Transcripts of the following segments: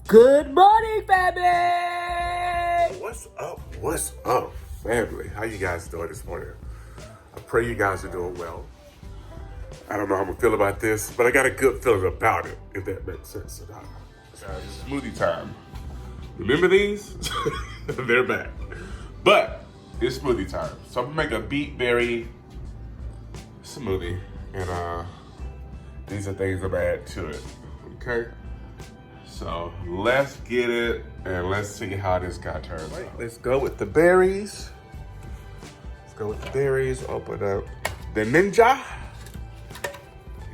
Good morning, family! What's up? What's up, family? How you guys doing this morning? I pray you guys are doing well. I don't know how I'm gonna feel about this, but I got a good feeling about it, if that makes sense. Guys, smoothie time. Remember these? They're back. But it's smoothie time. So I'm gonna make a beet berry smoothie, and these are things I'm gonna add to it. Okay? So let's get it and let's see how this guy turns out. Let's go with the berries. Open up the ninja.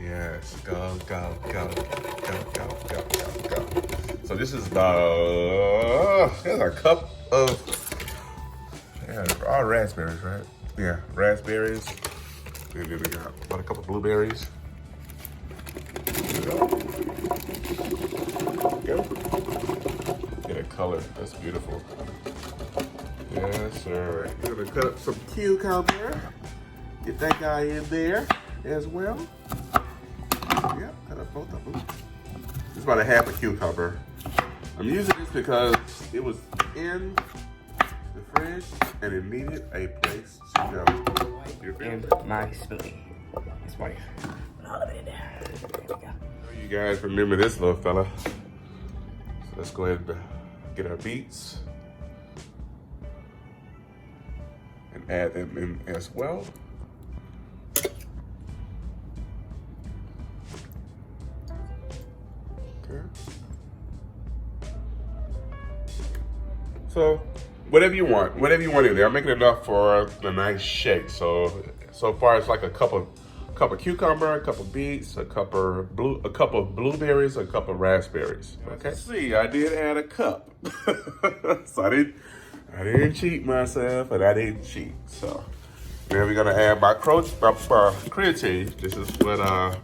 Yes, go. So this is there's a cup of, all raspberries, right? Yeah, raspberries. And then we got about a couple blueberries. Go. Get a color. That's beautiful. Yes, sir. We're gonna cut up some cucumber. Get that guy in there as well. Yep, cut up both of them. This is about a half a cucumber. I'm using this because it was in the fridge and it needed a place to go. And my smoothie. This morning. All of it in there. There we go. You guys remember this little fella. So let's go ahead and get our beets and add them in as well. Okay. So whatever you want in there. I'm making enough for a nice shake. So far it's like a cup of cucumber, a cup of beets, a cup of blueberries, a cup of raspberries. Okay. Let's see, I did add a cup. So I didn't cheat myself, and I didn't cheat. So then we're gonna add my creatine. This is what I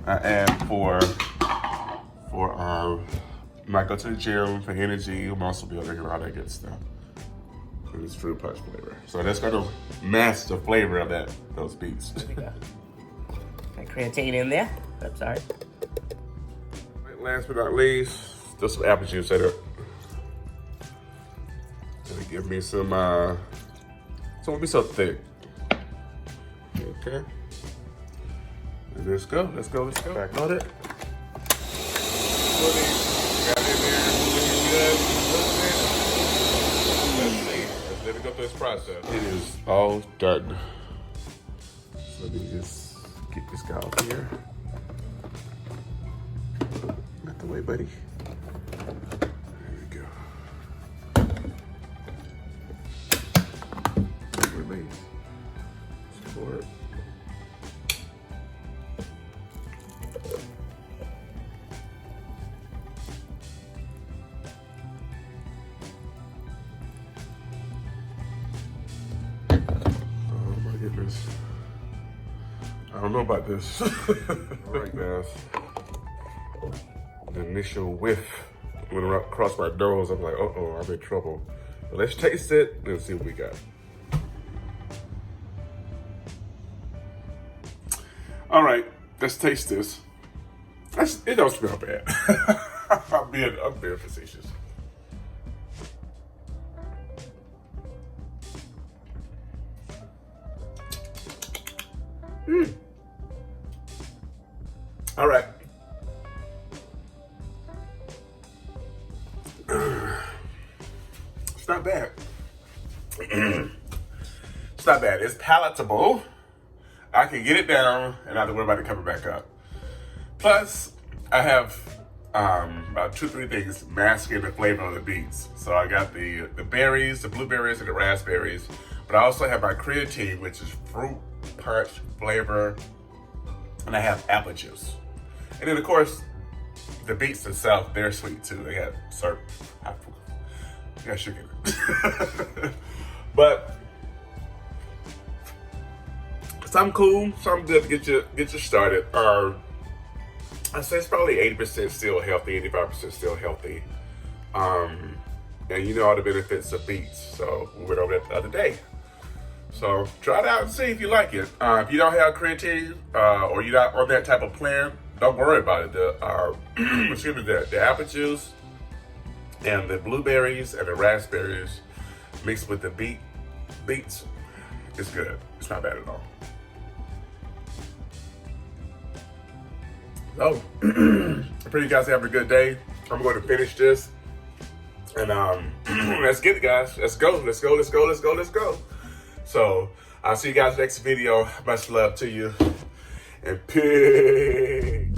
add for might go to the gym for energy, muscle building, and all that good stuff. And it's fruit punch flavor. So that's gonna mask the flavor of those beets. There we go. Got creatine in there. Oops, sorry. Last but not least, just some apple juice in it. Gonna give me some, so won't be so thick. Okay. And let's go. Back on it. Got it in there, looking good. Let's see. Let me go through this process. It is all done. So let me just get this guy off here. Not the way, buddy. There we go. Release. Support. Oh my goodness. I don't know about this. All right, guys. The initial whiff went across my nose. I'm like, uh-oh, I'm in trouble. But let's taste it and see what we got. All right, let's taste this. It don't smell bad. I'm being facetious. All right. It's not bad. It's not bad. It's palatable. I can get it down and not have to worry about it coming back up. Plus, I have about 2-3 things masking the flavor of the beets. So I got the berries, the blueberries, and the raspberries. But I also have my creatine, which is fruit punch flavor. And I have apple juice. And then, of course, the beets themselves, they're sweet too. They got syrup, they got sugar in it. But something cool, something good to get you started. I say it's probably 80% still healthy, 85% still healthy. And you know all the benefits of beets. So we went over that the other day. So try it out and see if you like it. If you don't have creatine or you're not on that type of plan, don't worry about it. The apple juice And the blueberries and the raspberries mixed with the beets, it's good. It's not bad at all. So, I pray you guys have a good day. I'm going to finish this. And let's get it, guys. Let's go. Let's go. Let's go. Let's go. Let's go. So I'll see you guys next video. Much love to you. And peace.